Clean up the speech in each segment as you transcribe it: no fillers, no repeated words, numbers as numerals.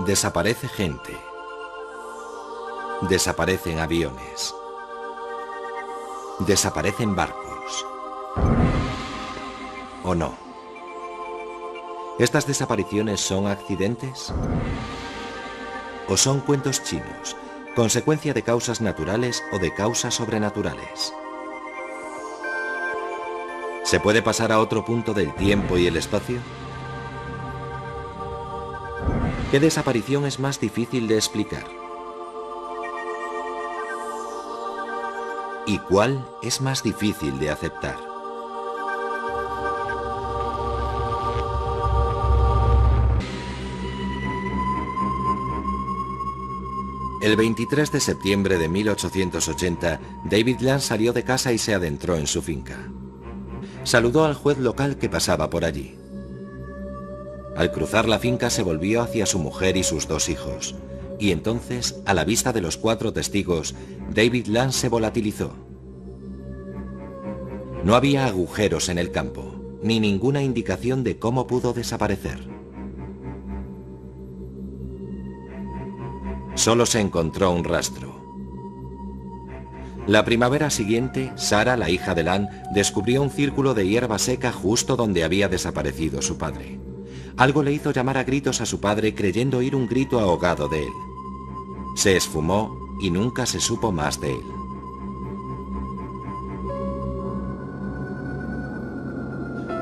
Desaparece gente. Desaparecen aviones. Desaparecen barcos. ¿O no? ¿Estas desapariciones son accidentes? ¿O son cuentos chinos, consecuencia de causas naturales o de causas sobrenaturales? ¿Se puede pasar a otro punto del tiempo y el espacio? ¿Qué desaparición es más difícil de explicar? ¿Y cuál es más difícil de aceptar? El 23 de septiembre de 1880, David Land salió de casa y se adentró en su finca. Saludó al juez local que pasaba por allí. Al cruzar la finca se volvió hacia su mujer y sus dos hijos, y entonces, a la vista de los 4 testigos, David Land se volatilizó. No había agujeros en el campo, ni ninguna indicación de cómo pudo desaparecer. Solo se encontró un rastro. La primavera siguiente, Sarah, la hija de Land, descubrió un círculo de hierba seca justo donde había desaparecido su padre. Algo le hizo llamar a gritos a su padre creyendo oír un grito ahogado de él. Se esfumó y nunca se supo más de él.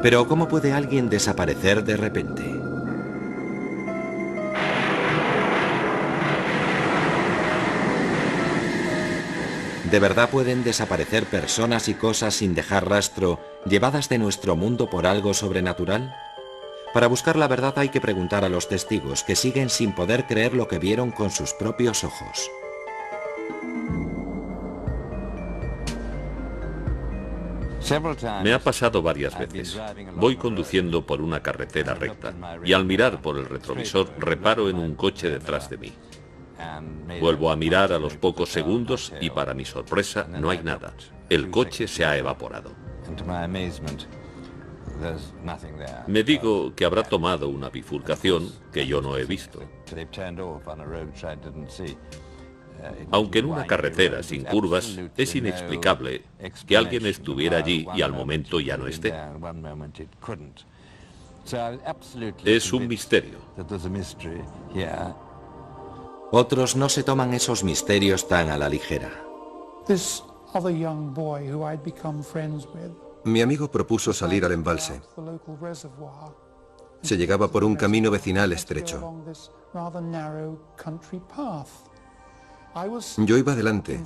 Pero ¿cómo puede alguien desaparecer de repente? ¿De verdad pueden desaparecer personas y cosas sin dejar rastro, llevadas de nuestro mundo por algo sobrenatural? Para buscar la verdad hay que preguntar a los testigos, que siguen sin poder creer lo que vieron con sus propios ojos. Me ha pasado varias veces. Voy conduciendo por una carretera recta y al mirar por el retrovisor reparo en un coche detrás de mí. Vuelvo a mirar a los pocos segundos y para mi sorpresa no hay nada. El coche se ha evaporado. Me digo que habrá tomado una bifurcación que yo no he visto. Aunque en una carretera sin curvas es inexplicable que alguien estuviera allí y al momento ya no esté. Es un misterio. Otros no se toman esos misterios tan a la ligera. Mi amigo propuso salir al embalse. Se llegaba por un camino vecinal estrecho. Yo iba delante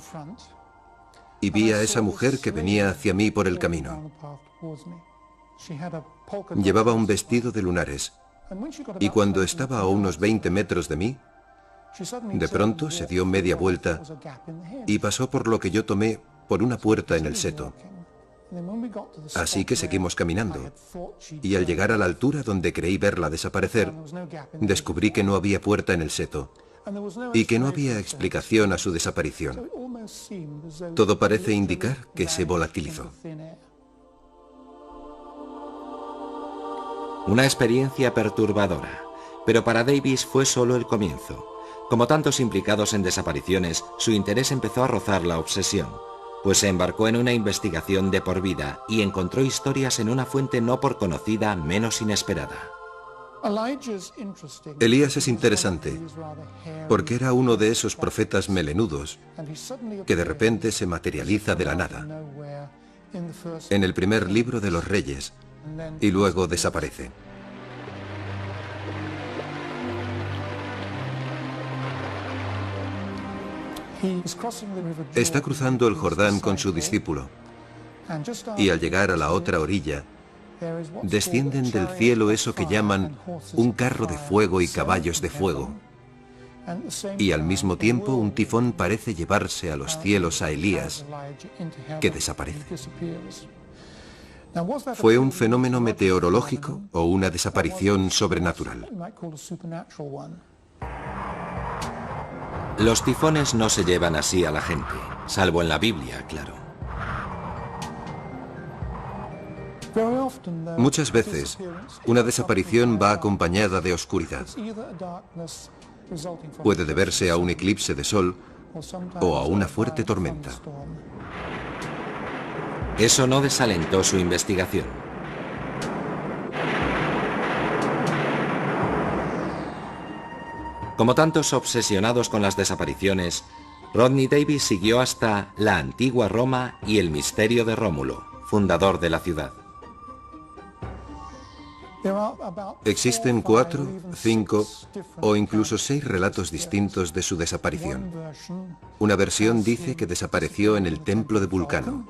y vi a esa mujer que venía hacia mí por el camino. Llevaba un vestido de lunares y cuando estaba a unos 20 metros de mí, de pronto se dio media vuelta y pasó por lo que yo tomé por una puerta en el seto. Así que seguimos caminando, y al llegar a la altura donde creí verla desaparecer, descubrí que no había puerta en el seto, y que no había explicación a su desaparición. Todo parece indicar que se volatilizó. Una experiencia perturbadora, pero para Davis fue solo el comienzo. Como tantos implicados en desapariciones, su interés empezó a rozar la obsesión, pues se embarcó en una investigación de por vida y encontró historias en una fuente no por conocida menos inesperada. Elías es interesante, porque era uno de esos profetas melenudos que de repente se materializa de la nada, en el primer libro de los Reyes, y luego desaparece. Está cruzando el Jordán con su discípulo, y al llegar a la otra orilla, descienden del cielo eso que llaman un carro de fuego y caballos de fuego. Y al mismo tiempo un tifón parece llevarse a los cielos a Elías, que desaparece. ¿Fue un fenómeno meteorológico o una desaparición sobrenatural? Los tifones no se llevan así a la gente, salvo en la Biblia, claro. Muchas veces, una desaparición va acompañada de oscuridad. Puede deberse a un eclipse de sol o a una fuerte tormenta. Eso no desalentó su investigación. Como tantos obsesionados con las desapariciones, Rodney Davis siguió hasta la antigua Roma y el misterio de Rómulo, fundador de la ciudad. Existen 4, 5 o incluso 6 relatos distintos de su desaparición. Una versión dice que desapareció en el templo de Vulcano.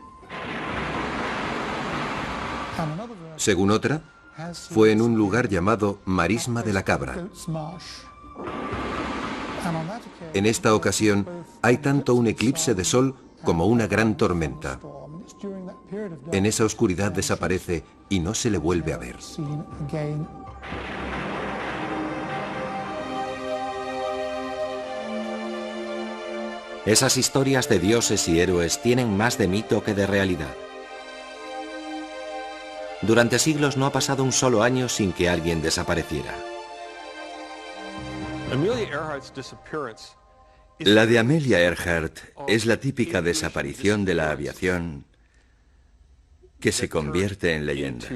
Según otra, fue en un lugar llamado Marisma de la Cabra. En esta ocasión, hay tanto un eclipse de sol como una gran tormenta. En esa oscuridad desaparece y no se le vuelve a ver. Esas historias de dioses y héroes tienen más de mito que de realidad. Durante siglos no ha pasado un solo año sin que alguien desapareciera. La de Amelia Earhart es la típica desaparición de la aviación que se convierte en leyenda.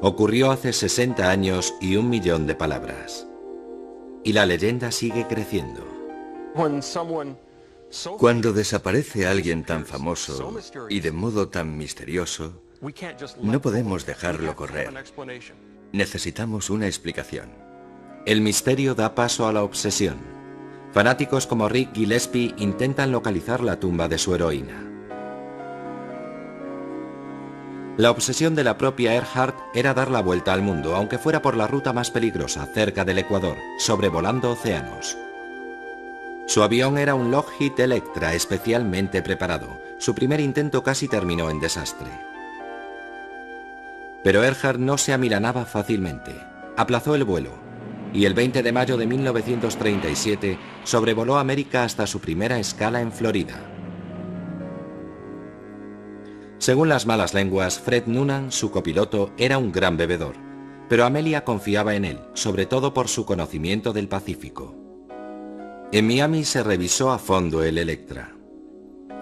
Ocurrió hace 60 años y 1 millón de palabras. Y la leyenda sigue creciendo. Cuando desaparece alguien tan famoso y de modo tan misterioso, no podemos dejarlo correr. Necesitamos una explicación. El misterio da paso a la obsesión. Fanáticos como Rick Gillespie intentan localizar la tumba de su heroína. La obsesión de la propia Earhart era dar la vuelta al mundo, aunque fuera por la ruta más peligrosa, cerca del Ecuador, sobrevolando océanos. Su avión era un Lockheed Electra especialmente preparado. Su primer intento casi terminó en desastre. Pero Earhart no se amilanaba fácilmente. Aplazó el vuelo y el 20 de mayo de 1937 sobrevoló América hasta su primera escala en Florida. Según las malas lenguas, Fred Noonan, su copiloto, era un gran bebedor, pero Amelia confiaba en él, sobre todo por su conocimiento del Pacífico. En Miami se revisó a fondo el Electra.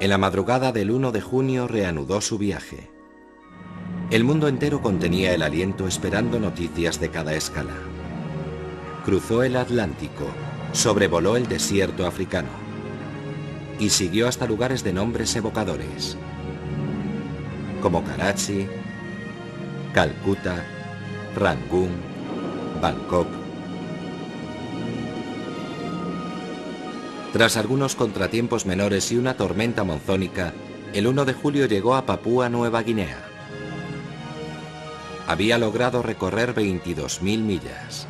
En la madrugada del 1 de junio reanudó su viaje. El mundo entero contenía el aliento esperando noticias de cada escala. Cruzó el Atlántico, sobrevoló el desierto africano y siguió hasta lugares de nombres evocadores, como Karachi, Calcuta, Rangún, Bangkok. Tras algunos contratiempos menores y una tormenta monzónica, el 1 de julio llegó a Papúa Nueva Guinea. Había logrado recorrer 22.000 millas.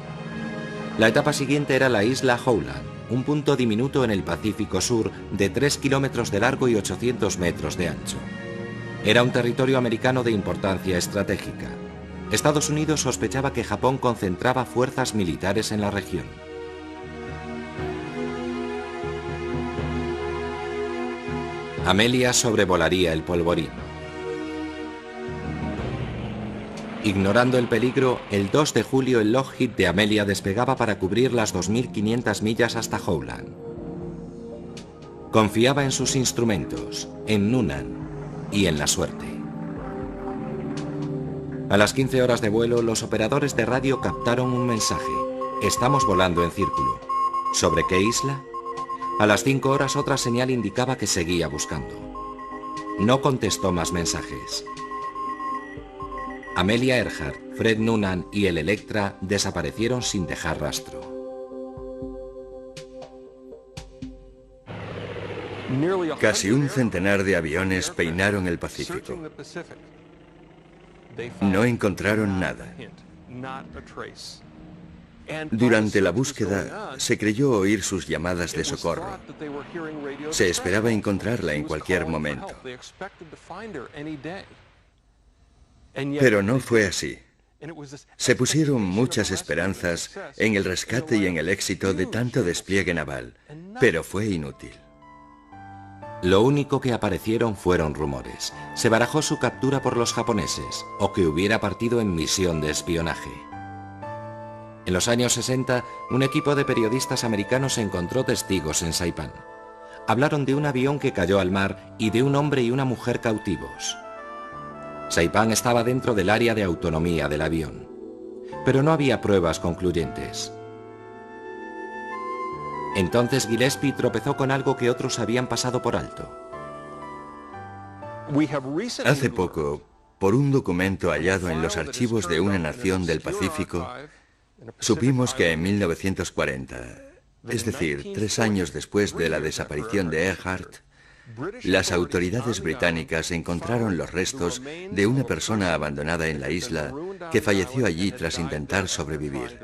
La etapa siguiente era la isla Howland, un punto diminuto en el Pacífico Sur de 3 kilómetros de largo y 800 metros de ancho. Era un territorio americano de importancia estratégica. Estados Unidos sospechaba que Japón concentraba fuerzas militares en la región. Amelia sobrevolaría el polvorín. Ignorando el peligro, el 2 de julio el Lockheed de Amelia despegaba para cubrir las 2.500 millas hasta Howland. Confiaba en sus instrumentos, en Noonan y en la suerte. A las 15 horas de vuelo, los operadores de radio captaron un mensaje. Estamos volando en círculo. ¿Sobre qué isla? A las 5 horas otra señal indicaba que seguía buscando. No contestó más mensajes. Amelia Earhart, Fred Noonan y el Electra desaparecieron sin dejar rastro. Casi un centenar de aviones peinaron el Pacífico. No encontraron nada. Durante la búsqueda, se creyó oír sus llamadas de socorro. Se esperaba encontrarla en cualquier momento. Pero no fue así. Se pusieron muchas esperanzas en el rescate y en el éxito de tanto despliegue naval, pero fue inútil. Lo único que aparecieron fueron rumores. Se barajó su captura por los japoneses, o que hubiera partido en misión de espionaje. En los años 60, un equipo de periodistas americanos encontró testigos en Saipán. Hablaron de un avión que cayó al mar y de un hombre y una mujer cautivos. Saipán estaba dentro del área de autonomía del avión, pero no había pruebas concluyentes. Entonces Gillespie tropezó con algo que otros habían pasado por alto. Hace poco, por un documento hallado en los archivos de una nación del Pacífico, supimos que en 1940, es decir, 3 años después de la desaparición de Earhart, las autoridades británicas encontraron los restos de una persona abandonada en la isla que falleció allí tras intentar sobrevivir.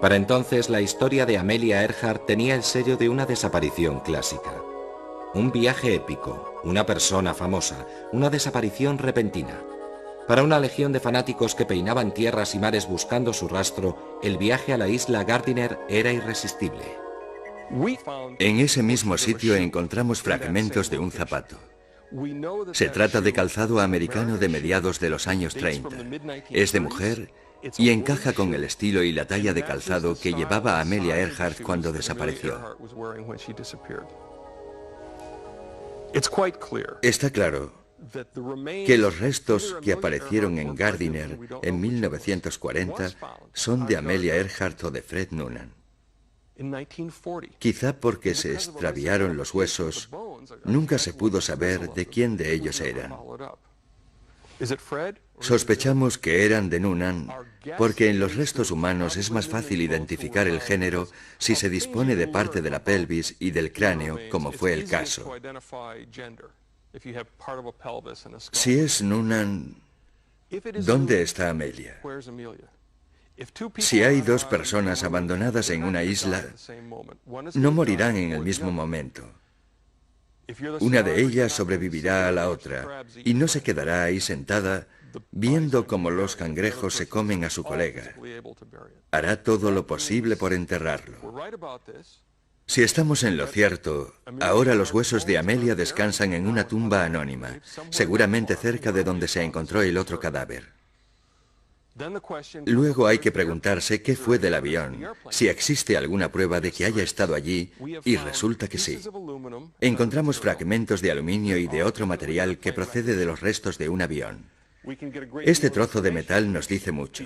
Para entonces, la historia de Amelia Earhart tenía el sello de una desaparición clásica. Un viaje épico, una persona famosa, una desaparición repentina. Para una legión de fanáticos que peinaban tierras y mares buscando su rastro, el viaje a la isla Gardiner era irresistible. En ese mismo sitio encontramos fragmentos de un zapato. Se trata de calzado americano de mediados de los años 30. Es de mujer y encaja con el estilo y la talla de calzado que llevaba Amelia Earhart cuando desapareció. Está claro que los restos que aparecieron en Gardiner en 1940 son de Amelia Earhart o de Fred Noonan. Quizá porque se extraviaron los huesos, nunca se pudo saber de quién de ellos eran. Sospechamos que eran de Noonan porque en los restos humanos es más fácil identificar el género si se dispone de parte de la pelvis y del cráneo, como fue el caso. Si es Noonan, ¿dónde está Amelia? Si hay 2 personas abandonadas en una isla, no morirán en el mismo momento. Una de ellas sobrevivirá a la otra y no se quedará ahí sentada viendo cómo los cangrejos se comen a su colega. Hará todo lo posible por enterrarlo. Si estamos en lo cierto, ahora los huesos de Amelia descansan en una tumba anónima, seguramente cerca de donde se encontró el otro cadáver. Luego hay que preguntarse qué fue del avión, si existe alguna prueba de que haya estado allí, y resulta que sí. Encontramos fragmentos de aluminio y de otro material que procede de los restos de un avión. Este trozo de metal nos dice mucho.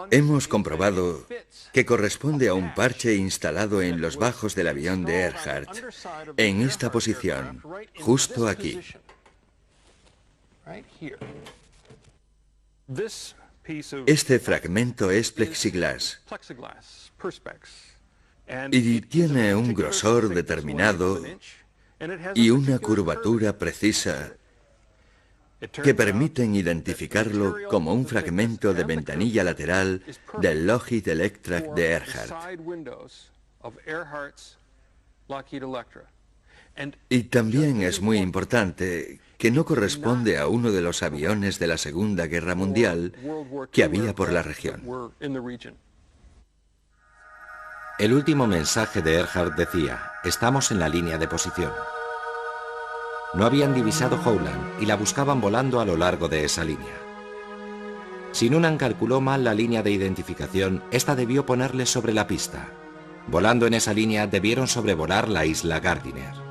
Hemos comprobado que corresponde a un parche instalado en los bajos del avión de Earhart, en esta posición, justo aquí. Este fragmento es plexiglas y tiene un grosor determinado y una curvatura precisa que permiten identificarlo como un fragmento de ventanilla lateral del Lockheed Electra de Earhart. Y también es muy importante que no corresponde a uno de los aviones de la Segunda Guerra Mundial que había por la región. El último mensaje de Earhart decía: estamos en la línea de posición. No habían divisado Howland y la buscaban volando a lo largo de esa línea. Si Noonan calculó mal la línea de identificación, esta debió ponerles sobre la pista. Volando en esa línea, debieron sobrevolar la isla Gardiner.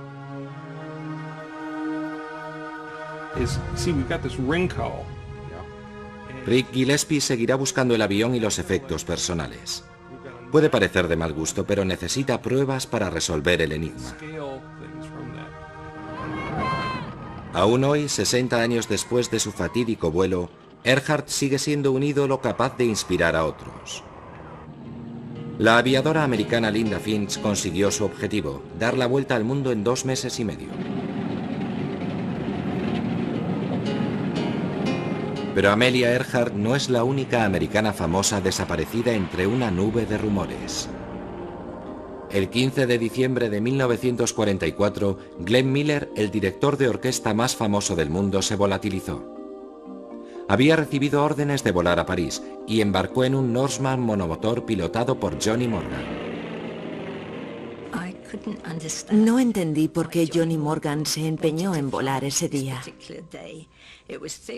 Rick Gillespie seguirá buscando el avión y los efectos personales. Puede parecer de mal gusto, pero necesita pruebas para resolver el enigma. Aún hoy, 60 años después de su fatídico vuelo, Earhart sigue siendo un ídolo capaz de inspirar a otros. La aviadora americana Linda Finch consiguió su objetivo, dar la vuelta al mundo en 2 meses y medio. Pero Amelia Earhart no es la única americana famosa desaparecida entre una nube de rumores. El 15 de diciembre de 1944, Glenn Miller, el director de orquesta más famoso del mundo, se volatilizó. Había recibido órdenes de volar a París y embarcó en un Norseman monomotor pilotado por Johnny Morgan. No entendí por qué Johnny Morgan se empeñó en volar ese día.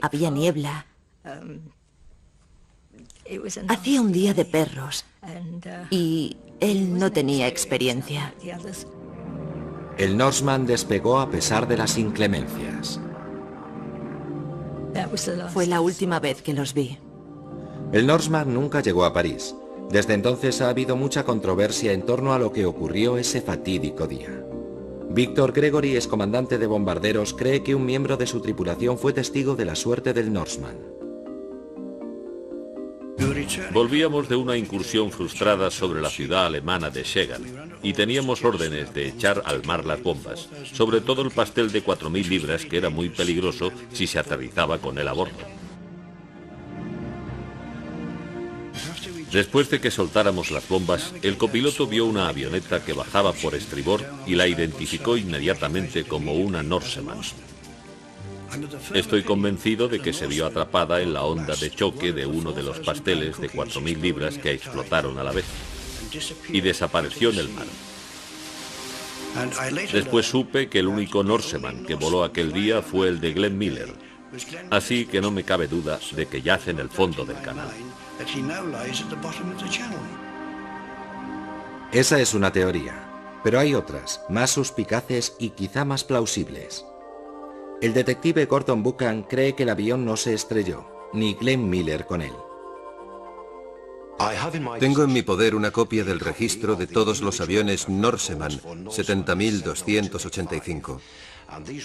Había niebla. Hacía un día de perros y él no tenía experiencia. El Norseman despegó a pesar de las inclemencias. Fue la última vez que los vi. El Norseman nunca llegó a París. Desde entonces ha habido mucha controversia en torno a lo que ocurrió ese fatídico día. Victor Gregory, excomandante de bombarderos, cree que un miembro de su tripulación fue testigo de la suerte del Norseman. Volvíamos de una incursión frustrada sobre la ciudad alemana de Schegan y teníamos órdenes de echar al mar las bombas, sobre todo el pastel de 4.000 libras, que era muy peligroso si se aterrizaba con él a bordo. Después de que soltáramos las bombas, el copiloto vio una avioneta que bajaba por estribor y la identificó inmediatamente como una Norseman. Estoy convencido de que se vio atrapada en la onda de choque de uno de los pasteles de 4.000 libras que explotaron a la vez y desapareció en el mar. Después supe que el único Norseman que voló aquel día fue el de Glenn Miller, así que no me cabe duda de que yace en el fondo del canal. Esa es una teoría, pero hay otras, más suspicaces y quizá más plausibles. El detective Gordon Buchan cree que el avión no se estrelló, ni Glenn Miller con él. Tengo en mi poder una copia del registro de todos los aviones Norseman 70.285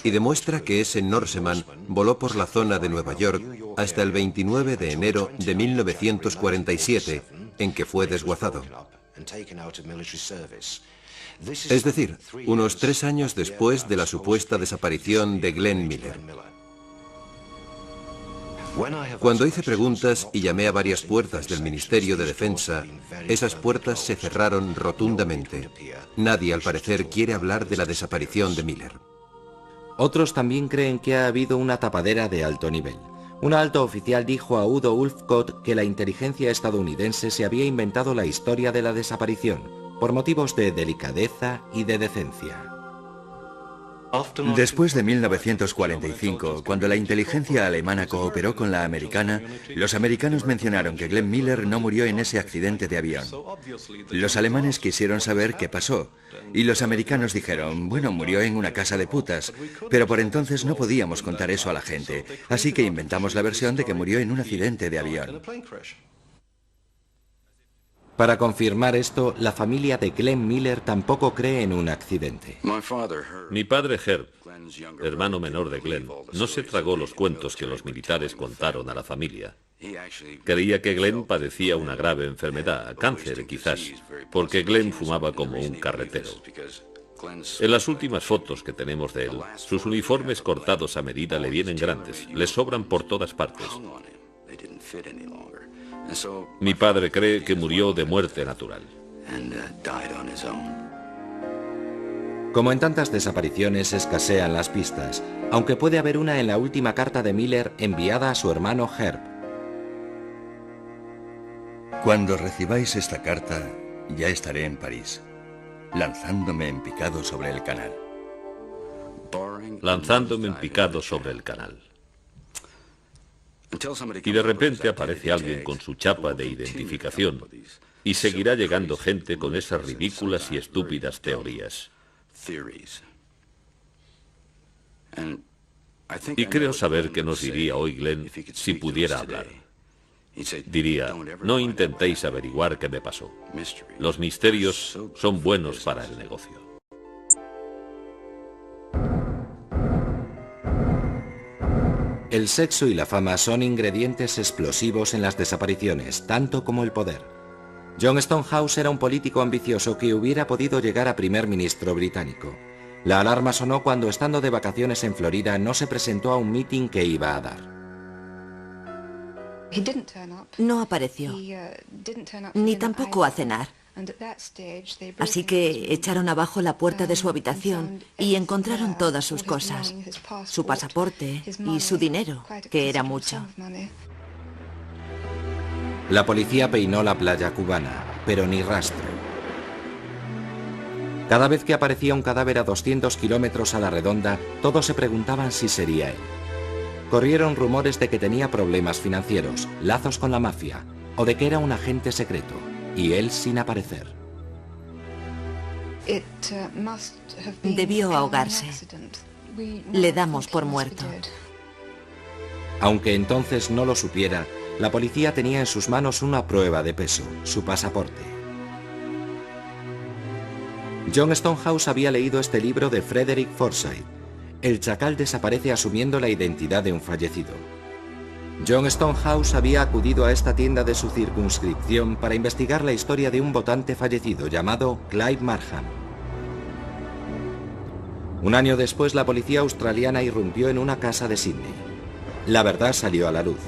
y demuestra que ese Norseman voló por la zona de Nueva York hasta el 29 de enero de 1947, en que fue desguazado. Es decir, unos 3 años después de la supuesta desaparición de Glenn Miller. Cuando hice preguntas y llamé a varias puertas del Ministerio de Defensa, esas puertas se cerraron rotundamente. Nadie, al parecer, quiere hablar de la desaparición de Miller. Otros también creen que ha habido una tapadera de alto nivel. Un alto oficial dijo a Udo Ulfkott que la inteligencia estadounidense se había inventado la historia de la desaparición, por motivos de delicadeza y de decencia. Después de 1945, cuando la inteligencia alemana cooperó con la americana, los americanos mencionaron que Glenn Miller no murió en ese accidente de avión. Los alemanes quisieron saber qué pasó, y los americanos dijeron, bueno, murió en una casa de putas, pero por entonces no podíamos contar eso a la gente, así que inventamos la versión de que murió en un accidente de avión. Para confirmar esto, la familia de Glenn Miller tampoco cree en un accidente. Mi padre Herb, hermano menor de Glenn, no se tragó los cuentos que los militares contaron a la familia. Creía que Glenn padecía una grave enfermedad, cáncer quizás, porque Glenn fumaba como un carretero. En las últimas fotos que tenemos de él, sus uniformes cortados a medida le vienen grandes, le sobran por todas partes. Mi padre cree que murió de muerte natural. Como en tantas desapariciones, escasean las pistas, aunque puede haber una en la última carta de Miller enviada a su hermano Herb. Cuando recibáis esta carta, ya estaré en París, lanzándome en picado sobre el canal. Lanzándome en picado sobre el canal. Y de repente aparece alguien con su chapa de identificación y seguirá llegando gente con esas ridículas y estúpidas teorías. Y creo saber qué nos diría hoy Glenn si pudiera hablar. Diría, no intentéis averiguar qué me pasó. Los misterios son buenos para el negocio. El sexo y la fama son ingredientes explosivos en las desapariciones, tanto como el poder. John Stonehouse era un político ambicioso que hubiera podido llegar a primer ministro británico. La alarma sonó cuando, estando de vacaciones en Florida, no se presentó a un mitin que iba a dar. No apareció, ni tampoco a cenar. Así que echaron abajo la puerta de su habitación y encontraron todas sus cosas, su pasaporte y su dinero, que era mucho. La policía peinó la playa cubana, pero ni rastro. Cada vez que aparecía un cadáver a 200 kilómetros a la redonda, todos se preguntaban si sería él. Corrieron rumores de que tenía problemas financieros, lazos con la mafia, o de que era un agente secreto, y él sin aparecer. Debió ahogarse. Le damos por muerto. Aunque entonces no lo supiera, la policía tenía en sus manos una prueba de peso, su pasaporte. John Stonehouse había leído este libro de Frederick Forsyth. El chacal desaparece asumiendo la identidad de un fallecido. John Stonehouse había acudido a esta tienda de su circunscripción para investigar la historia de un votante fallecido llamado Clive Markham. Un año después, la policía australiana irrumpió en una casa de Sydney. La verdad salió a la luz.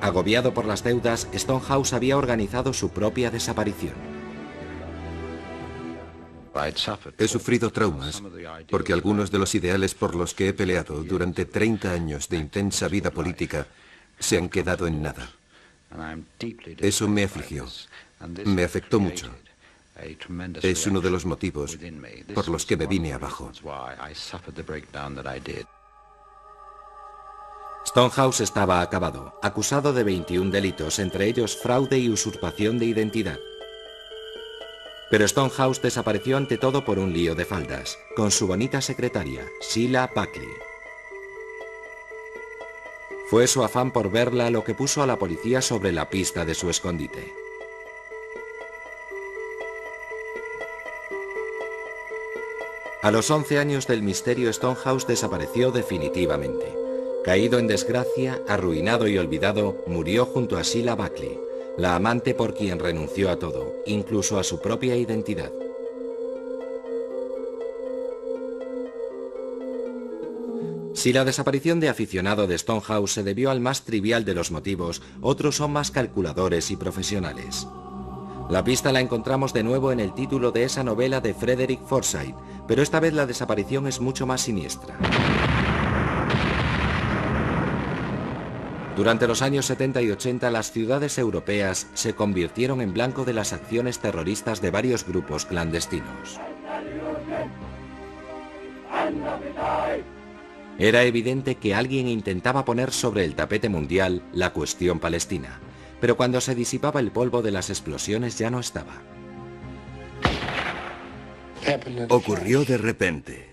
Agobiado por las deudas, Stonehouse había organizado su propia desaparición. He sufrido traumas porque algunos de los ideales por los que he peleado durante 30 años de intensa vida política se han quedado en nada. Eso me afligió, me afectó mucho. Es uno de los motivos por los que me vine abajo. Stonehouse estaba acabado, acusado de 21 delitos, entre ellos fraude y usurpación de identidad. Pero Stonehouse desapareció ante todo por un lío de faldas, con su bonita secretaria, Sheila Buckley. Fue su afán por verla lo que puso a la policía sobre la pista de su escondite. A los 11 años del misterio, Stonehouse desapareció definitivamente. Caído en desgracia, arruinado y olvidado, murió junto a Sheila Buckley, la amante por quien renunció a todo, incluso a su propia identidad. Si la desaparición de aficionado de Stonehouse se debió al más trivial de los motivos, otros son más calculadores y profesionales. La pista la encontramos de nuevo en el título de esa novela de Frederick Forsyth, pero esta vez la desaparición es mucho más siniestra. Durante los años 70 y 80, las ciudades europeas se convirtieron en blanco de las acciones terroristas de varios grupos clandestinos. Era evidente que alguien intentaba poner sobre el tapete mundial la cuestión palestina, pero cuando se disipaba el polvo de las explosiones ya no estaba. Ocurrió de repente.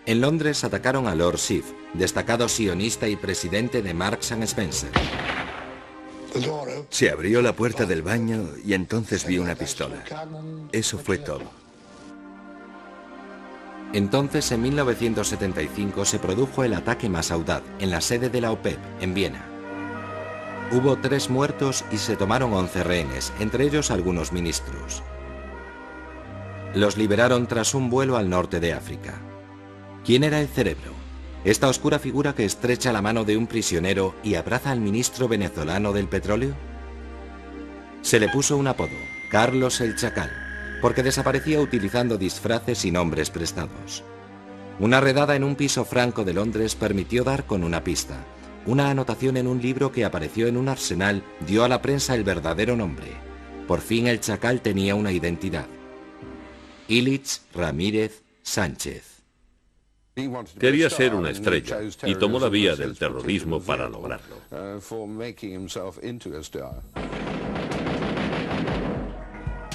En Londres atacaron a Lord Schiff, destacado sionista y presidente de Marks & Spencer. Se abrió la puerta del baño y entonces vi una pistola. Eso fue todo. Entonces, en 1975, se produjo el ataque más audaz en la sede de la OPEP, en Viena. Hubo 3 muertos y se tomaron 11 rehenes, entre ellos algunos ministros. Los liberaron tras un vuelo al norte de África. ¿Quién era el cerebro? ¿Esta oscura figura que estrecha la mano de un prisionero y abraza al ministro venezolano del petróleo? Se le puso un apodo, Carlos el Chacal, porque desaparecía utilizando disfraces y nombres prestados. Una redada en un piso franco de Londres permitió dar con una pista. Una anotación en un libro que apareció en un arsenal dio a la prensa el verdadero nombre. Por fin el Chacal tenía una identidad. Ilitch Ramírez Sánchez. Quería ser una estrella y tomó la vía del terrorismo para lograrlo.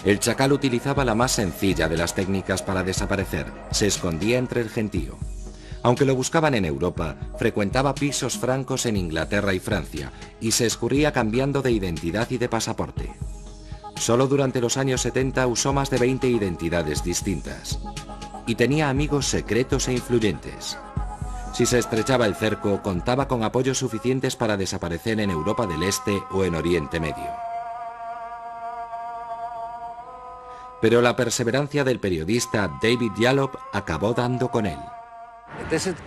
El Chacal utilizaba la más sencilla de las técnicas para desaparecer. Se escondía entre el gentío. Aunque lo buscaban en Europa, frecuentaba pisos francos en Inglaterra y Francia y se escurría cambiando de identidad y de pasaporte. Solo durante los años 70 usó más de 20 identidades distintas. Y tenía amigos secretos e influyentes. Si se estrechaba el cerco, contaba con apoyos suficientes para desaparecer en Europa del Este o en Oriente Medio. Pero la perseverancia del periodista David Yallop acabó dando con él.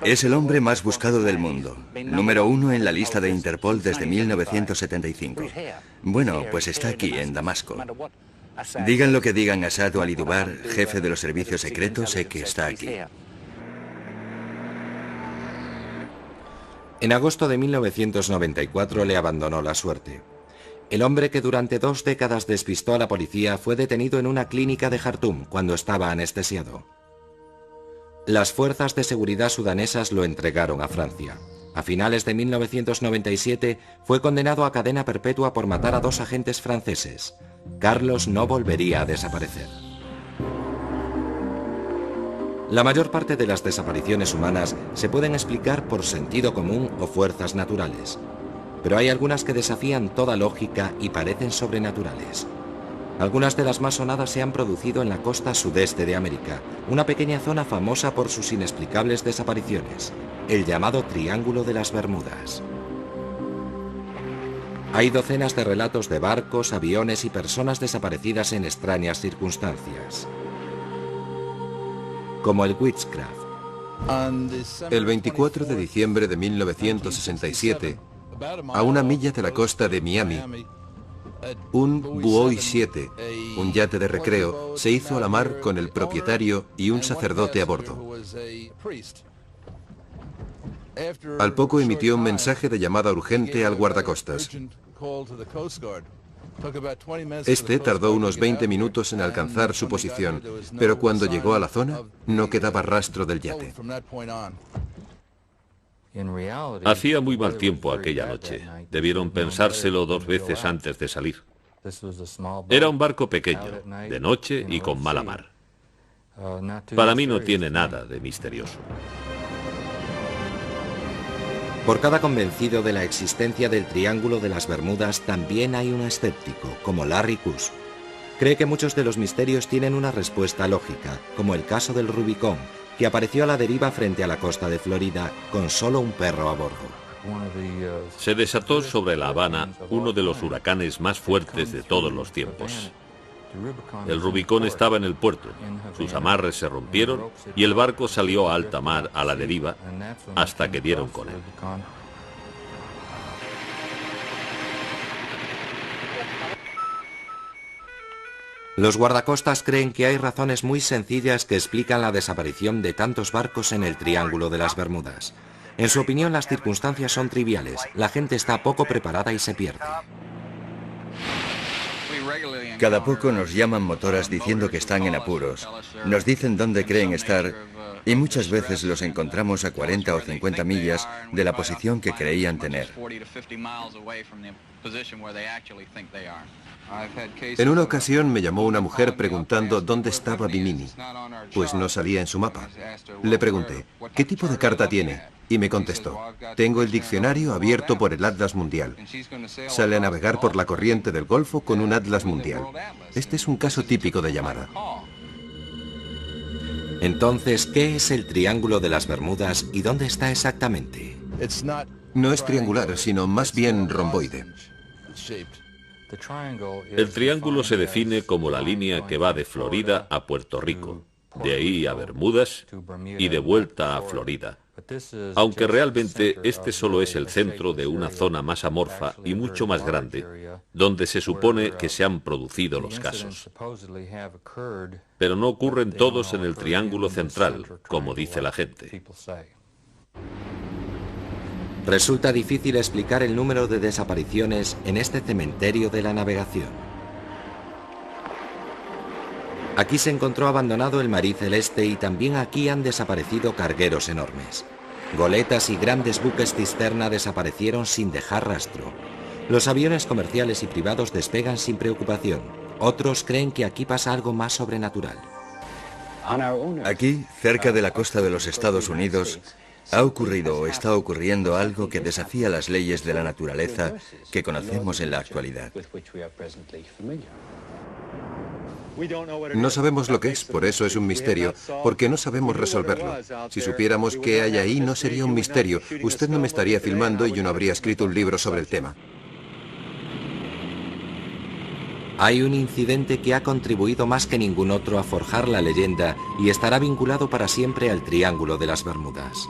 Es el hombre más buscado del mundo, número 1 en la lista de Interpol desde 1975. Bueno, pues está aquí, en Damasco. Digan lo que digan a Saad al-Idubar, jefe de los servicios secretos, sé que está aquí. En agosto de 1994 le abandonó la suerte. El hombre que durante 2 décadas despistó a la policía fue detenido en una clínica de Jartum cuando estaba anestesiado. Las fuerzas de seguridad sudanesas lo entregaron a Francia. A finales de 1997 fue condenado a cadena perpetua por matar a 2 agentes franceses. Carlos no volvería a desaparecer. La mayor parte de las desapariciones humanas se pueden explicar por sentido común o fuerzas naturales. Pero hay algunas que desafían toda lógica y parecen sobrenaturales. Algunas de las más sonadas se han producido en la costa sudeste de América, una pequeña zona famosa por sus inexplicables desapariciones, el llamado Triángulo de las Bermudas. Hay docenas de relatos de barcos, aviones y personas desaparecidas en extrañas circunstancias, como el Witchcraft. El 24 de diciembre de 1967, a una milla de la costa de Miami, un Buoy 7, un yate de recreo, se hizo a la mar con el propietario y un sacerdote a bordo. Al poco emitió un mensaje de llamada urgente al guardacostas. Este tardó unos 20 minutos en alcanzar su posición, pero cuando llegó a la zona, no quedaba rastro del yate. Hacía muy mal tiempo aquella noche. Debieron pensárselo 2 veces antes de salir. Era un barco pequeño, de noche y con mala mar. Para mí no tiene nada de misterioso. Por cada convencido de la existencia del Triángulo de las Bermudas también hay un escéptico, como Larry Kuss. Cree que muchos de los misterios tienen una respuesta lógica, como el caso del Rubicón, que apareció a la deriva frente a la costa de Florida con solo un perro a bordo. Se desató sobre La Habana uno de los huracanes más fuertes de todos los tiempos. El Rubicón estaba en el puerto, sus amarres se rompieron y el barco salió a alta mar a la deriva hasta que dieron con él. Los guardacostas creen que hay razones muy sencillas que explican la desaparición de tantos barcos en el Triángulo de las Bermudas. En su opinión, las circunstancias son triviales, la gente está poco preparada y se pierde. Cada poco nos llaman motoras diciendo que están en apuros. Nos dicen dónde creen estar y muchas veces los encontramos a 40 o 50 millas de la posición que creían tener. En una ocasión me llamó una mujer preguntando dónde estaba Bimini, pues no salía en su mapa. Le pregunté, ¿qué tipo de carta tiene? Y me contestó, tengo el diccionario abierto por el Atlas Mundial. Sale a navegar por la corriente del Golfo con un Atlas Mundial. Este es un caso típico de llamada. Entonces, ¿qué es el Triángulo de las Bermudas y dónde está exactamente? No es triangular, sino más bien romboide. El triángulo se define como la línea que va de Florida a Puerto Rico, de ahí a Bermudas y de vuelta a Florida. Aunque realmente este solo es el centro de una zona más amorfa y mucho más grande, donde se supone que se han producido los casos. Pero no ocurren todos en el triángulo central, como dice la gente. Resulta difícil explicar el número de desapariciones en este cementerio de la navegación. Aquí se encontró abandonado el Marie Celeste y también aquí han desaparecido cargueros enormes. Goletas y grandes buques cisterna desaparecieron sin dejar rastro. Los aviones comerciales y privados despegan sin preocupación. Otros creen que aquí pasa algo más sobrenatural. Aquí, cerca de la costa de los Estados Unidos, ha ocurrido o está ocurriendo algo que desafía las leyes de la naturaleza que conocemos en la actualidad. No sabemos lo que es, por eso es un misterio, porque no sabemos resolverlo. Si supiéramos qué hay ahí, no sería un misterio. Usted no me estaría filmando y yo no habría escrito un libro sobre el tema. Hay un incidente que ha contribuido más que ningún otro a forjar la leyenda y estará vinculado para siempre al Triángulo de las Bermudas.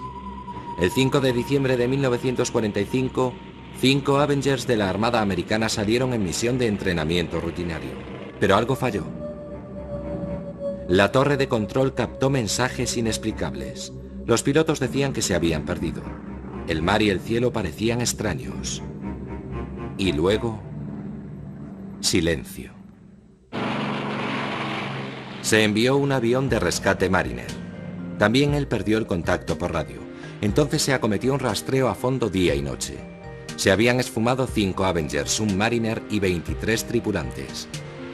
El 5 de diciembre de 1945, 5 Avengers de la Armada Americana salieron en misión de entrenamiento rutinario. Pero algo falló. La torre de control captó mensajes inexplicables. Los pilotos decían que se habían perdido. El mar y el cielo parecían extraños. Y luego, Silencio. Se envió un avión de rescate Mariner. También él perdió el contacto por radio. Entonces se acometió un rastreo a fondo día y noche. Se habían esfumado 5 Avengers, un Mariner y 23 tripulantes.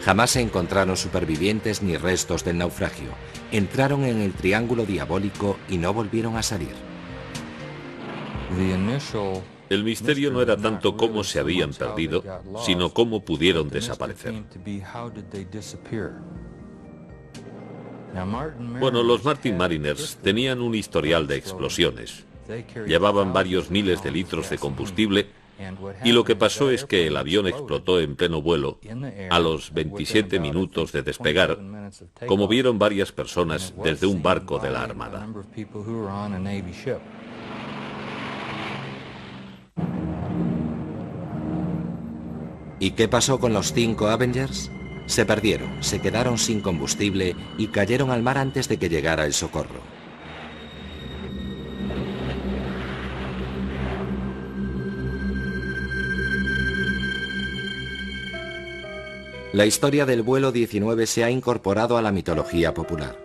Jamás se encontraron supervivientes ni restos del naufragio. Entraron en el triángulo diabólico y no volvieron a salir. El misterio no era tanto cómo se habían perdido, sino cómo pudieron desaparecer. Bueno, los Martin Mariners tenían un historial de explosiones. Llevaban varios miles de litros de combustible y lo que pasó es que el avión explotó en pleno vuelo a los 27 minutos de despegar, como vieron varias personas desde un barco de la Armada. ¿Y qué pasó con los 5 Avengers? Se perdieron, se quedaron sin combustible y cayeron al mar antes de que llegara el socorro. La historia del vuelo 19 se ha incorporado a la mitología popular.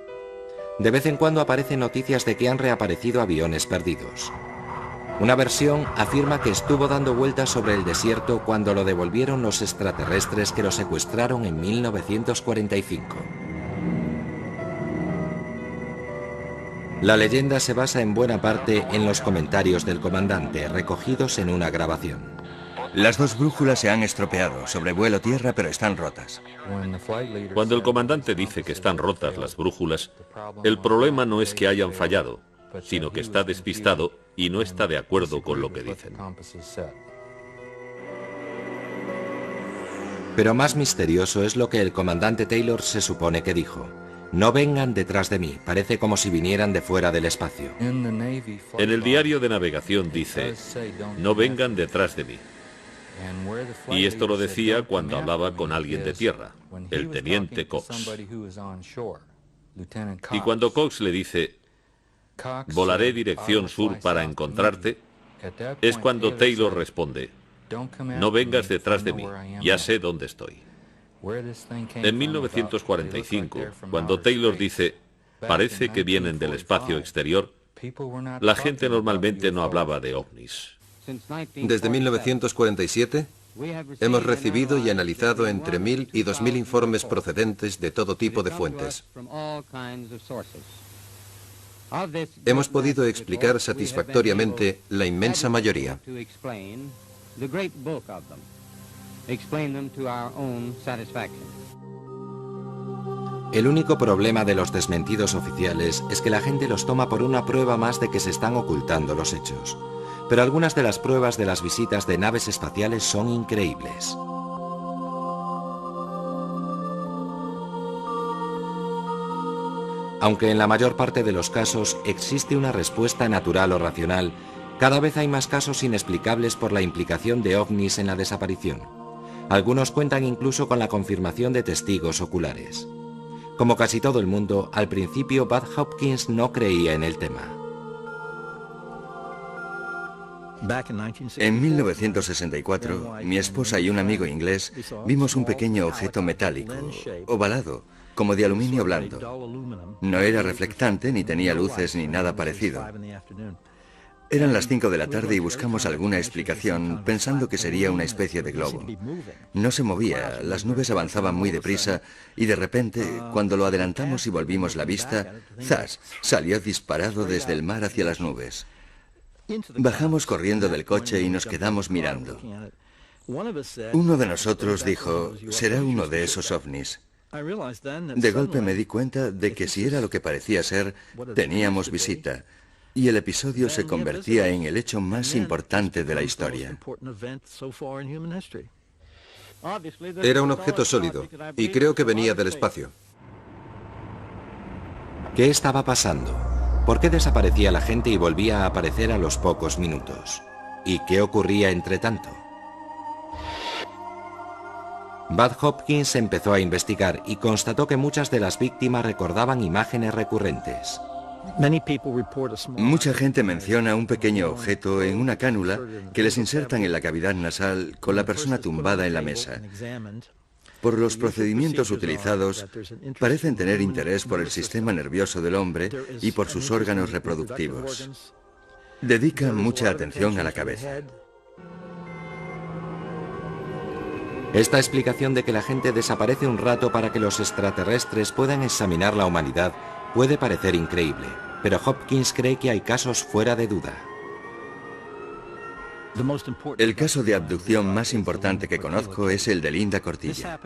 De vez en cuando aparecen noticias de que han reaparecido aviones perdidos. Una versión afirma que estuvo dando vueltas sobre el desierto cuando lo devolvieron los extraterrestres que lo secuestraron en 1945. La leyenda se basa en buena parte en los comentarios del comandante, recogidos en una grabación. Las 2 brújulas se han estropeado, sobrevuelo tierra, pero están rotas. Cuando el comandante dice que están rotas las brújulas, el problema no es que hayan fallado, sino que está despistado y no está de acuerdo con lo que dicen. Pero más misterioso es lo que el comandante Taylor se supone que dijo. No vengan detrás de mí, parece como si vinieran de fuera del espacio. En el diario de navegación dice, no vengan detrás de mí. Y esto lo decía cuando hablaba con alguien de tierra, el teniente Cox. Y cuando Cox le dice, volaré dirección sur para encontrarte, es cuando Taylor responde, no vengas detrás de mí, ya sé dónde estoy. En 1945, cuando Taylor dice, parece que vienen del espacio exterior, la gente normalmente no hablaba de ovnis. Desde 1947 hemos recibido y analizado entre 1000 y 2000 informes procedentes de todo tipo de fuentes. Hemos podido explicar satisfactoriamente la inmensa mayoría. El único problema de los desmentidos oficiales es que la gente los toma por una prueba más de que se están ocultando los hechos. Pero algunas de las pruebas de las visitas de naves espaciales son increíbles. Aunque en la mayor parte de los casos existe una respuesta natural o racional, cada vez hay más casos inexplicables por la implicación de ovnis en la desaparición. Algunos cuentan incluso con la confirmación de testigos oculares. Como casi todo el mundo, al principio Bud Hopkins no creía en el tema. En 1964, mi esposa y un amigo inglés vimos un pequeño objeto metálico, ovalado, como de aluminio blando. No era reflectante, ni tenía luces, ni nada parecido. Eran las 5 de la tarde y buscamos alguna explicación, pensando que sería una especie de globo. No se movía, las nubes avanzaban muy deprisa, y de repente, cuando lo adelantamos y volvimos la vista, ¡zas!, salió disparado desde el mar hacia las nubes. Bajamos corriendo del coche y nos quedamos mirando. Uno de nosotros dijo, será uno de esos ovnis. De golpe me di cuenta de que si era lo que parecía ser, teníamos visita, y el episodio se convertía en el hecho más importante de la historia. Era un objeto sólido, y creo que venía del espacio. ¿Qué estaba pasando? ¿Por qué desaparecía la gente y volvía a aparecer a los pocos minutos? ¿Y qué ocurría entre tanto? Bud Hopkins empezó a investigar y constató que muchas de las víctimas recordaban imágenes recurrentes. Mucha gente menciona un pequeño objeto en una cánula que les insertan en la cavidad nasal con la persona tumbada en la mesa. Por los procedimientos utilizados, parecen tener interés por el sistema nervioso del hombre y por sus órganos reproductivos. Dedican mucha atención a la cabeza. Esta explicación de que la gente desaparece un rato para que los extraterrestres puedan examinar la humanidad puede parecer increíble, pero Hopkins cree que hay casos fuera de duda. El caso de abducción más importante que conozco es el de Linda Cortilla.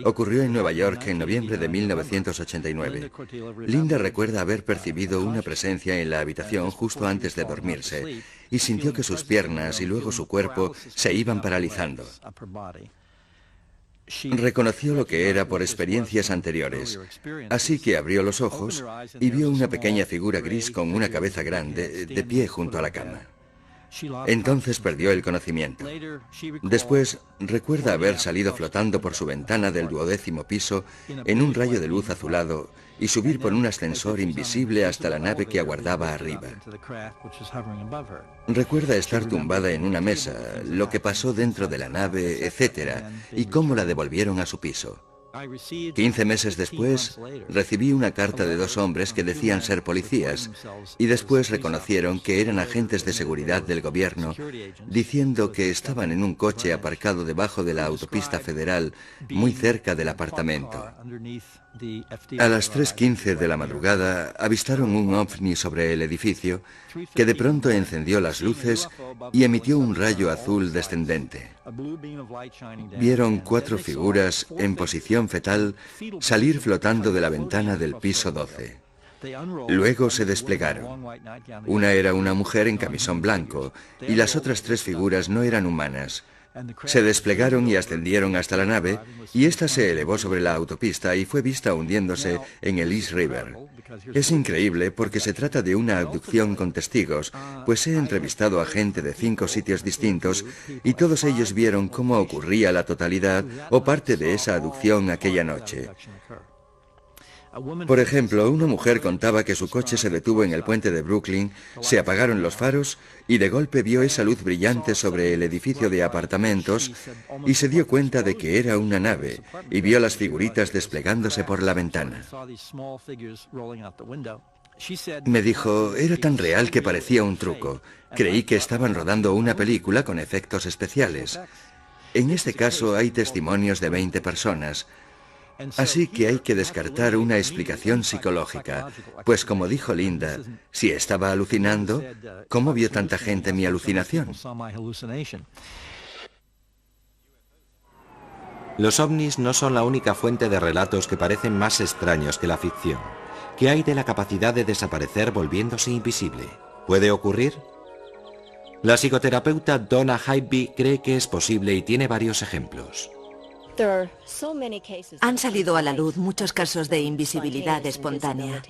Ocurrió en Nueva York en noviembre de 1989. Linda recuerda haber percibido una presencia en la habitación justo antes de dormirse y sintió que sus piernas y luego su cuerpo se iban paralizando. Reconoció lo que era por experiencias anteriores, así que abrió los ojos y vio una pequeña figura gris con una cabeza grande de pie junto a la cama. Entonces perdió el conocimiento. Después recuerda haber salido flotando por su ventana del 12º piso en un rayo de luz azulado y subir por un ascensor invisible hasta la nave que aguardaba arriba. Recuerda estar tumbada en una mesa, lo que pasó dentro de la nave, etc., y cómo la devolvieron a su piso. 15 meses después, recibí una carta de 2 hombres que decían ser policías y después reconocieron que eran agentes de seguridad del gobierno, diciendo que estaban en un coche aparcado debajo de la autopista federal, muy cerca del apartamento. A las 3:15 de la madrugada avistaron un ovni sobre el edificio que de pronto encendió las luces y emitió un rayo azul descendente. Vieron 4 figuras en posición fetal salir flotando de la ventana del piso 12. Luego se desplegaron. Una era una mujer en camisón blanco y las otras 3 figuras no eran humanas. Se desplegaron y ascendieron hasta la nave y ésta se elevó sobre la autopista y fue vista hundiéndose en el East River. Es increíble porque se trata de una abducción con testigos, pues he entrevistado a gente de 5 sitios distintos y todos ellos vieron cómo ocurría la totalidad o parte de esa abducción aquella noche. Por ejemplo, una mujer contaba que su coche se detuvo en el puente de Brooklyn, se apagaron los faros y de golpe vio esa luz brillante sobre el edificio de apartamentos y se dio cuenta de que era una nave y vio las figuritas desplegándose por la ventana. Me dijo, era tan real que parecía un truco. Creí que estaban rodando una película con efectos especiales. En este caso hay testimonios de 20 personas. Así que hay que descartar una explicación psicológica, pues como dijo Linda, si estaba alucinando, ¿cómo vio tanta gente mi alucinación? Los ovnis no son la única fuente de relatos que parecen más extraños que la ficción. ¿Qué hay de la capacidad de desaparecer volviéndose invisible? ¿Puede ocurrir? La psicoterapeuta Donna Hybe cree que es posible y tiene varios ejemplos. Han salido a la luz muchos casos de invisibilidad espontánea.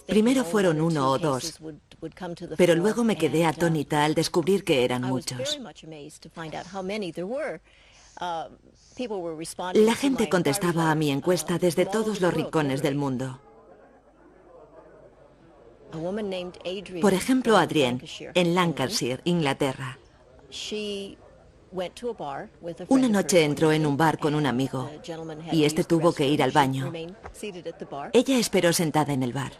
Primero fueron 1 o 2, pero luego me quedé atónita al descubrir que eran muchos. La gente contestaba a mi encuesta desde todos los rincones del mundo. Por ejemplo, Adrienne, en Lancashire, Inglaterra. Una noche entró en un bar con un amigo y este tuvo que ir al baño. Ella esperó sentada en el bar.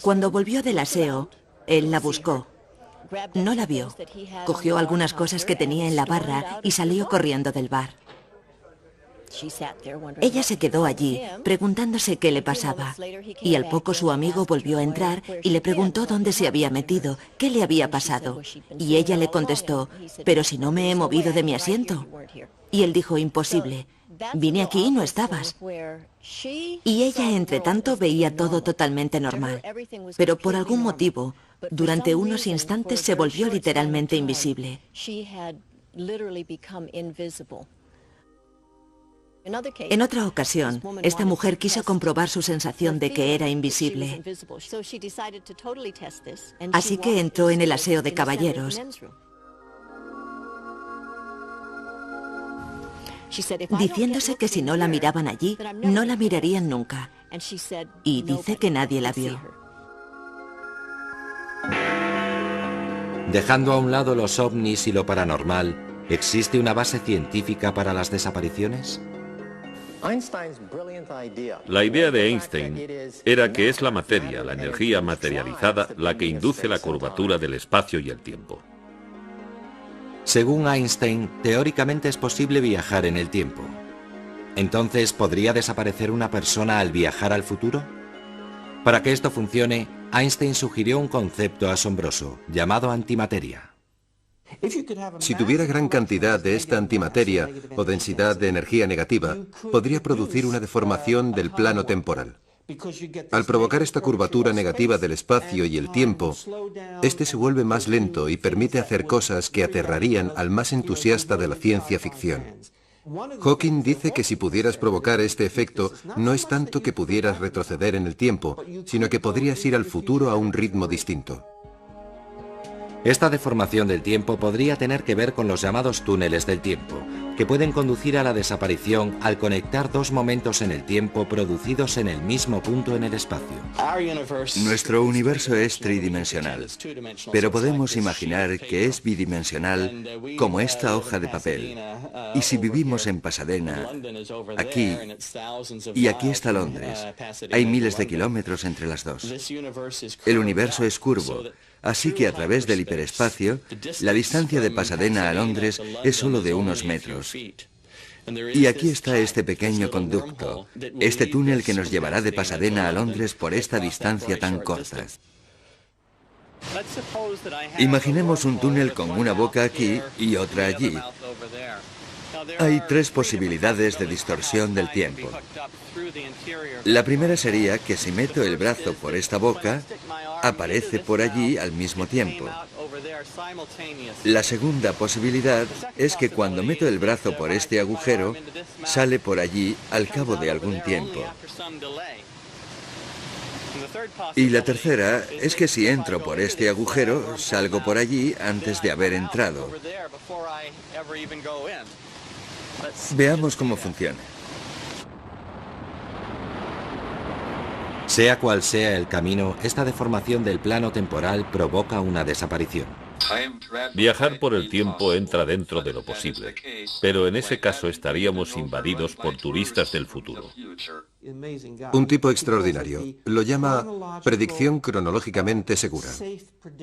Cuando volvió del aseo, él la buscó. No la vio. Cogió algunas cosas que tenía en la barra y salió corriendo del bar. Ella se quedó allí, preguntándose qué le pasaba, y al poco su amigo volvió a entrar y le preguntó dónde se había metido, qué le había pasado, y ella le contestó, «Pero si no me he movido de mi asiento». Y él dijo, «Imposible, vine aquí y no estabas». Y ella, entre tanto, veía todo totalmente normal, pero por algún motivo, durante unos instantes se volvió literalmente invisible. En otra ocasión, esta mujer quiso comprobar su sensación de que era invisible. Así que entró en el aseo de caballeros. Diciéndose que si no la miraban allí, no la mirarían nunca. Y dice que nadie la vio. Dejando a un lado los ovnis y lo paranormal, ¿Existe una base científica para las desapariciones? La idea de Einstein era que es la materia, la energía materializada, la que induce la curvatura del espacio y el tiempo. Según Einstein, teóricamente es posible viajar en el tiempo. Entonces, ¿podría desaparecer una persona al viajar al futuro? Para que esto funcione, Einstein sugirió un concepto asombroso, llamado antimateria. Si tuviera gran cantidad de esta antimateria o densidad de energía negativa, podría producir una deformación del plano temporal. Al provocar esta curvatura negativa del espacio y el tiempo, este se vuelve más lento y permite hacer cosas que aterrarían al más entusiasta de la ciencia ficción. Hawking dice que si pudieras provocar este efecto, no es tanto que pudieras retroceder en el tiempo, sino que podrías ir al futuro a un ritmo distinto. Esta deformación del tiempo podría tener que ver con los llamados túneles del tiempo, que pueden conducir a la desaparición al conectar dos momentos en el tiempo producidos en el mismo punto en el espacio. Nuestro universo es tridimensional, pero podemos imaginar que es bidimensional como esta hoja de papel. Y si vivimos en Pasadena, aquí, y aquí está Londres, hay miles de kilómetros entre las dos. El universo es curvo, así que a través del hiperespacio, la distancia de Pasadena a Londres es solo de unos metros. Y aquí está este pequeño conducto, este túnel que nos llevará de Pasadena a Londres por esta distancia tan corta. Imaginemos un túnel con una boca aquí y otra allí. Hay tres posibilidades de distorsión del tiempo. La primera sería que si meto el brazo por esta boca, aparece por allí al mismo tiempo. La segunda posibilidad es que cuando meto el brazo por este agujero, sale por allí al cabo de algún tiempo. Y la tercera es que si entro por este agujero, salgo por allí antes de haber entrado. Veamos cómo funciona. Sea cual sea el camino, esta deformación del plano temporal provoca una desaparición. Viajar por el tiempo entra dentro de lo posible, pero en ese caso estaríamos invadidos por turistas del futuro. Un tipo extraordinario. Lo llama predicción cronológicamente segura.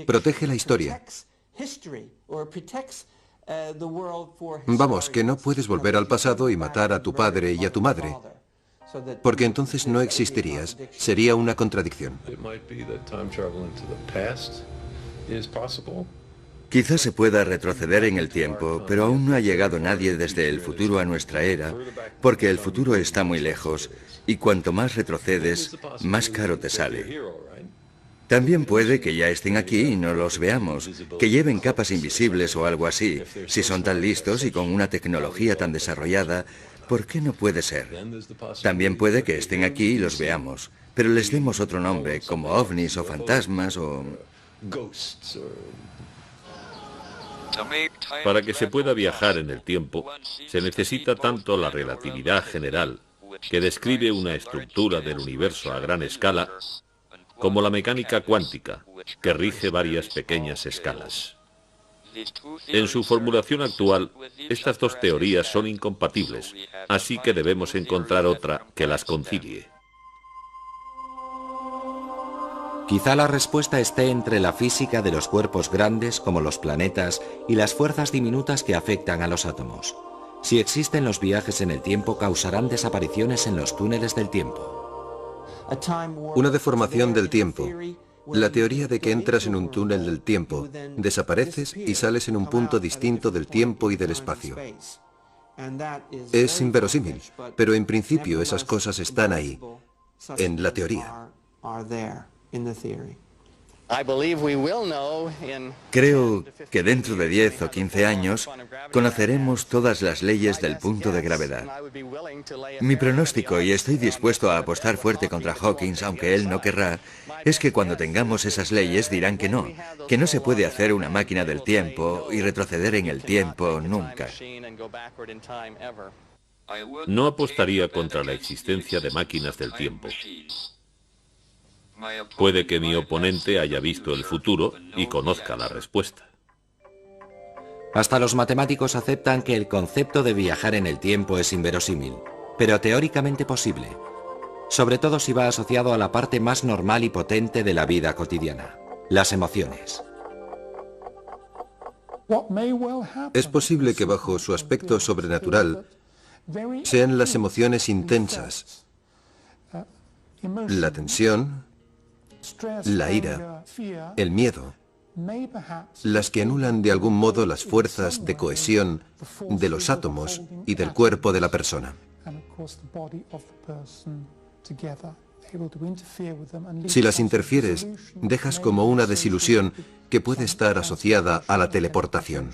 Protege la historia. Vamos, que no puedes volver al pasado y matar a tu padre y a tu madre, porque entonces no existirías. Sería una contradicción. Quizás se pueda retroceder en el tiempo, pero aún no ha llegado nadie desde el futuro a nuestra era, porque el futuro está muy lejos, y cuanto más retrocedes, más caro te sale. También puede que ya estén aquí y no los veamos, que lleven capas invisibles o algo así. Si son tan listos y con una tecnología tan desarrollada, ¿por qué no puede ser? También puede que estén aquí y los veamos, pero les demos otro nombre, como ovnis o fantasmas o... Para que se pueda viajar en el tiempo, se necesita tanto la relatividad general, que describe una estructura del universo a gran escala, como la mecánica cuántica, que rige varias pequeñas escalas. En su formulación actual, estas dos teorías son incompatibles, así que debemos encontrar otra que las concilie. Quizá la respuesta esté entre la física de los cuerpos grandes, como los planetas, y las fuerzas diminutas que afectan a los átomos. Si existen los viajes en el tiempo, causarán desapariciones en los túneles del tiempo. Una deformación del tiempo. La teoría de que entras en un túnel del tiempo, desapareces y sales en un punto distinto del tiempo y del espacio. Es inverosímil, pero en principio esas cosas están ahí, en la teoría. Creo que dentro de 10 o 15 años conoceremos todas las leyes del punto de gravedad. Mi pronóstico, y estoy dispuesto a apostar fuerte contra Hawking, aunque él no querrá, es que cuando tengamos esas leyes dirán que no se puede hacer una máquina del tiempo y retroceder en el tiempo nunca. No apostaría contra la existencia de máquinas del tiempo. Puede que mi oponente haya visto el futuro y conozca la respuesta. Hasta los matemáticos aceptan que el concepto de viajar en el tiempo es inverosímil, pero teóricamente posible, sobre todo si va asociado a la parte más normal y potente de la vida cotidiana, las emociones. Es posible que bajo su aspecto sobrenatural sean las emociones intensas, la tensión, la ira, el miedo, las que anulan de algún modo las fuerzas de cohesión de los átomos y del cuerpo de la persona. Si las interfieres, dejas como una desilusión que puede estar asociada a la teleportación.